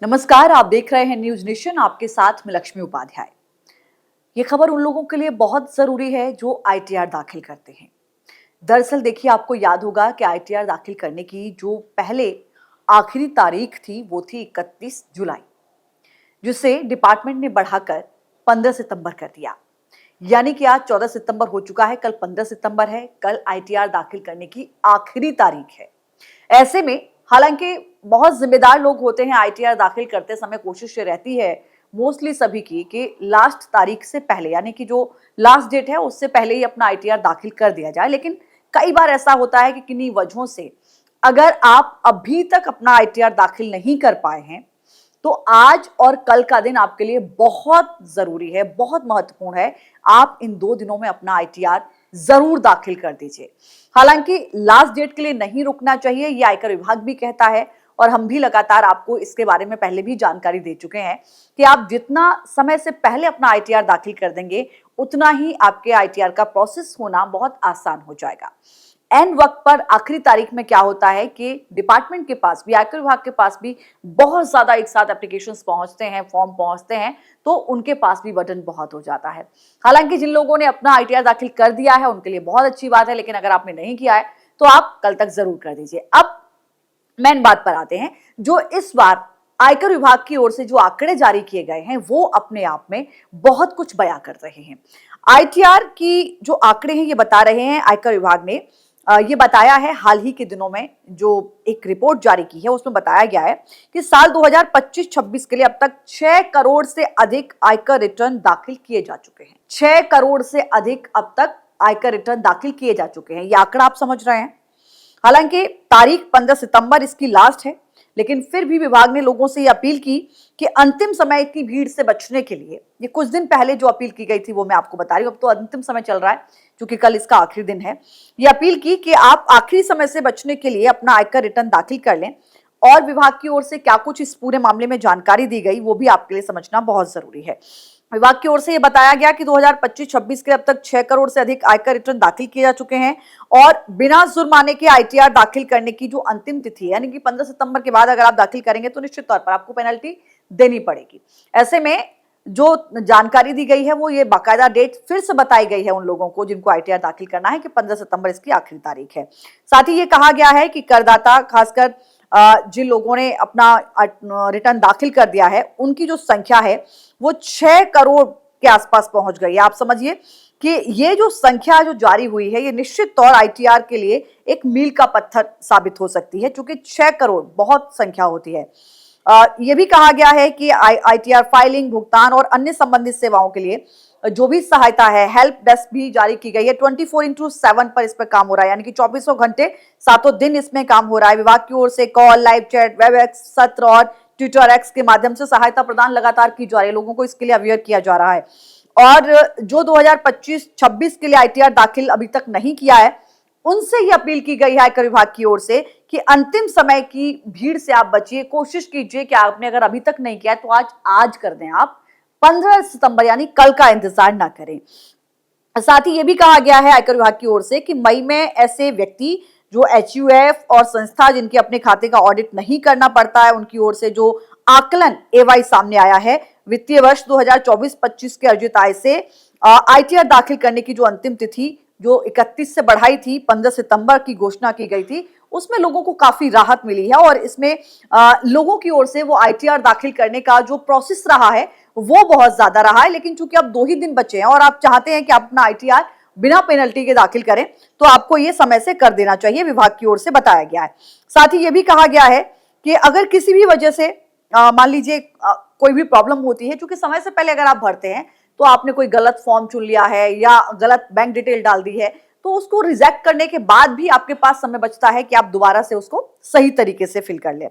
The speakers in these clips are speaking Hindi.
नमस्कार, आप देख रहे हैं न्यूज नेशन। आपके साथ मैं लक्ष्मी उपाध्याय। ये खबर उन लोगों के लिए बहुत जरूरी है जो आईटीआर दाखिल करते हैं। दरअसल देखिए, आपको याद होगा कि आईटीआर दाखिल करने की जो पहले आखिरी तारीख थी वो थी 31 जुलाई, जिसे डिपार्टमेंट ने बढ़ाकर 15 सितंबर कर दिया। यानी कि आज 14 सितंबर हो चुका है, कल 15 सितंबर है। कल आईटीआर दाखिल करने की आखिरी तारीख है। ऐसे में हालांकि बहुत जिम्मेदार लोग होते हैं, आईटीआर दाखिल करते समय कोशिश ये रहती है मोस्टली सभी की कि लास्ट तारीख से पहले, यानी कि जो लास्ट डेट है उससे पहले ही अपना आईटीआर दाखिल कर दिया जाए। लेकिन कई बार ऐसा होता है कि किन्हीं वजहों से अगर आप अभी तक अपना आईटीआर दाखिल नहीं कर पाए हैं तो आज और कल का दिन आपके लिए बहुत जरूरी है, बहुत महत्वपूर्ण है। आप इन 2 दिनों में अपना आईटीआर जरूर दाखिल कर दीजिए। हालांकि लास्ट डेट के लिए नहीं रुकना चाहिए, ये आयकर विभाग भी कहता है और हम भी लगातार आपको इसके बारे में पहले भी जानकारी दे चुके हैं कि आप जितना समय से पहले अपना आईटीआर दाखिल कर देंगे उतना ही आपके आईटीआर का प्रोसेस होना बहुत आसान हो जाएगा। एंड वक्त पर आखिरी तारीख में क्या होता है कि डिपार्टमेंट के पास भी, आयकर विभाग के पास भी बहुत ज्यादा एक साथ एप्लीकेशंस पहुंचते हैं, फॉर्म पहुंचते हैं, तो उनके पास भी बर्डन बहुत हो जाता है। हालांकि जिन लोगों ने अपना आईटीआर दाखिल कर दिया है उनके लिए बहुत अच्छी बात है, लेकिन अगर आपने नहीं किया है तो आप कल तक जरूर कर दीजिए। अब मेन बात पर आते हैं। जो इस बार आयकर विभाग की ओर से जो आंकड़े जारी किए गए हैं वो अपने आप में बहुत कुछ बयां कर रहे हैं। आईटीआर की जो आंकड़े हैं ये बता रहे हैं, आयकर विभाग ने ये बताया है हाल ही के दिनों में जो एक रिपोर्ट जारी की है उसमें बताया गया है कि साल 2025-26 के लिए अब तक 6 करोड़ से अधिक आयकर रिटर्न दाखिल किए जा चुके हैं। 6 करोड़ से अधिक अब तक आयकर रिटर्न दाखिल किए जा चुके हैं। ये आंकड़ा आप समझ रहे हैं। हालांकि तारीख 15 सितंबर इसकी लास्ट है, लेकिन फिर भी विभाग ने लोगों से ये अपील की कि अंतिम समय की भीड़ से बचने के लिए, ये कुछ दिन पहले जो अपील की गई थी वो मैं आपको बता रही हूं, अब तो अंतिम समय चल रहा है क्योंकि कल इसका आखिरी दिन है। ये अपील की कि आप आखिरी समय से बचने के लिए अपना आयकर रिटर्न दाखिल कर लें और विभाग की ओर से क्या कुछ इस पूरे मामले में जानकारी दी गई वो भी आपके लिए समझना बहुत जरूरी है। विभाग की ओर से यह बताया गया कि 2025-26 के अब तक 6 करोड़ से अधिक आयकर रिटर्न दाखिल किए जा चुके हैं और बिना जुर्माने के आईटीआर दाखिल करने की जो अंतिम तिथि है, यानी कि 15 सितंबर के बाद अगर आप दाखिल करेंगे तो निश्चित तौर पर आपको पेनल्टी देनी पड़ेगी। ऐसे में जो जानकारी दी गई है वो ये बाकायदा डेट फिर से बताई गई है उन लोगों को जिनको आईटीआर दाखिल करना है कि 15 सितंबर इसकी आखिरी तारीख है। साथ ही ये कहा गया है कि करदाता, खासकर जिन लोगों ने अपना रिटर्न दाखिल कर दिया है उनकी जो संख्या है वो 6 करोड़ के आसपास पहुंच गई है। आप समझिए कि ये जो संख्या जो जारी हुई है ये निश्चित तौर आईटीआर के लिए एक मील का पत्थर साबित हो सकती है, क्योंकि 6 करोड़ बहुत संख्या होती है। ये भी कहा गया है कि आईटीआर फाइलिंग, भुगतान और अन्य संबंधित सेवाओं के लिए जो भी सहायता है, हेल्प डेस्क भी जारी की गई है। 24/7 पर इस पर काम हो रहा है, यानी कि 24 घंटे 7 दिन इसमें काम हो रहा है। विभाग की ओर से कॉल, लाइव चैट, वेबएक्स सत्र और ट्विटर एक्स के माध्यम से सहायता प्रदान लगातार की जा रही है। लोगों को इसके लिए अवेयर किया जा रहा है। और जो 2025-26 के लिए आईटीआर दाखिल अभी तक नहीं किया है उनसे ये अपील की गई है आयकर विभाग की ओर से कि अंतिम समय की भीड़ से आप बचिए। कोशिश कीजिए कि आपने अगर अभी तक नहीं किया है तो आज कर दें। आप 15 सितंबर यानी कल का इंतजार ना करें। साथ ही ये भी कहा गया है आयकर विभाग की ओर से कि मई में ऐसे व्यक्ति जो एचयूएफ और संस्था जिनके अपने खाते का ऑडिट नहीं करना पड़ता है उनकी ओर से जो आकलन एवाई सामने आया है, वित्तीय वर्ष 2024-25 के अर्जित आय से आईटीआर दाखिल करने की जो अंतिम तिथि जो 31 से बढ़ाई थी, 15 सितंबर की घोषणा की गई थी, उसमें लोगों को काफी राहत मिली है। और इसमें लोगों की ओर से वो आईटीआर दाखिल करने का जो प्रोसेस रहा है वो बहुत ज्यादा रहा है। लेकिन चूंकि अब 2 ही दिन बचे हैं और आप चाहते हैं कि आप अपना आईटीआर बिना पेनल्टी के दाखिल करें तो आपको ये समय से कर देना चाहिए, विभाग की ओर से बताया गया है। साथ ही ये भी कहा गया है कि अगर किसी भी वजह से मान लीजिए कोई भी प्रॉब्लम होती है, क्योंकि समय से पहले अगर आप भरते हैं तो आपने कोई गलत फॉर्म चुन लिया है या गलत बैंक डिटेल डाल दी है, तो उसको रिजेक्ट करने के बाद भी आपके पास समय बचता है कि आप दोबारा से उसको सही तरीके से फिल कर लें।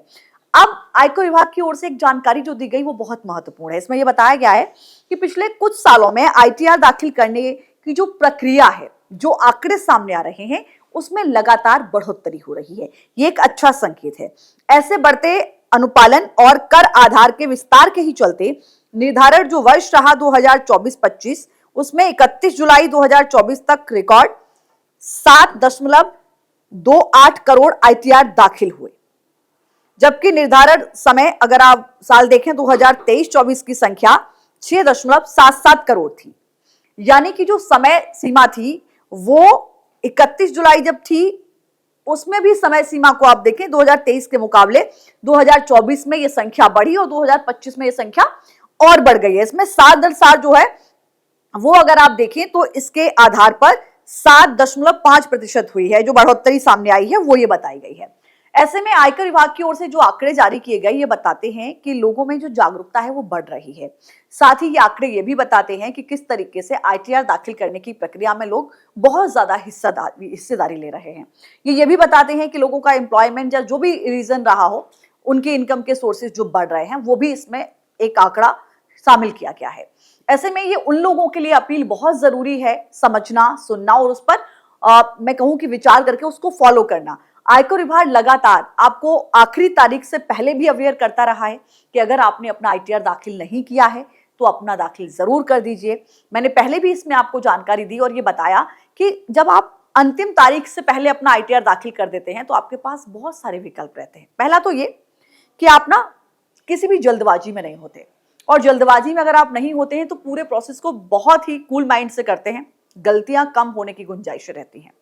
अब आयकर विभाग की ओर से एक जानकारी जो दी गई वो बहुत महत्वपूर्ण है। इसमें यह बताया गया है कि पिछले कुछ सालों में आईटीआर दाखिल करने की जो प्रक्रिया है, जो आंकड़े सामने आ रहे हैं उसमें लगातार बढ़ोतरी हो रही है। ये एक अच्छा संकेत है। ऐसे बढ़ते अनुपालन और कर आधार के विस्तार के ही चलते निर्धारित जो वर्ष रहा 2024-25 उसमें 31 जुलाई 2024 तक रिकॉर्ड 7.28 करोड़ आईटीआर दाखिल हुए, जबकि निर्धारण समय अगर आप साल देखें 2023-24 की संख्या 6.77 करोड़ थी। यानी कि जो समय सीमा थी वो 31 जुलाई जब थी, उसमें भी समय सीमा को आप देखें 2023 के मुकाबले 2024 में ये संख्या बढ़ी और 2025 में ये संख्या और बढ़ गई है। इसमें 7 जो है वो अगर आप देखें तो इसके आधार पर 7.5% हुई है। जो बढ़ोतरी सामने आई है वो ये बताई गई है। ऐसे में आयकर विभाग की ओर से जो आंकड़े जारी किए गए ये बताते हैं कि लोगों में जो जागरूकता है वो बढ़ रही है। साथ ही ये आंकड़े ये भी बताते हैं कि किस तरीके से आईटीआर दाखिल करने की प्रक्रिया में लोग बहुत ज्यादा हिस्सेदारी ले रहे हैं। ये भी बताते हैं कि लोगों का एम्प्लॉयमेंट या जो भी रीजन रहा हो, उनके इनकम के सोर्सेज जो बढ़ रहे हैं वो भी इसमें एक आंकड़ा शामिल किया गया है। ऐसे में ये उन लोगों के लिए अपील बहुत जरूरी है, समझना, सुनना और उस पर मैं कहूं कि विचार करके उसको फॉलो करना। आयकर विभाग लगातार आपको आखिरी तारीख से पहले भी अवेयर करता रहा है कि अगर आपने अपना आईटीआर दाखिल नहीं किया है तो अपना दाखिल जरूर कर दीजिए। मैंने पहले भी इसमें आपको जानकारी दी और ये बताया कि जब आप अंतिम तारीख से पहले अपना आईटीआर दाखिल कर देते हैं तो आपके पास बहुत सारे विकल्प रहते हैं। पहला तो ये कि आप ना किसी भी जल्दबाजी में नहीं होते, और जल्दबाजी में अगर आप नहीं होते हैं तो पूरे प्रोसेस को बहुत ही कूल माइंड से करते हैं, गलतियां कम होने की गुंजाइश रहती हैं।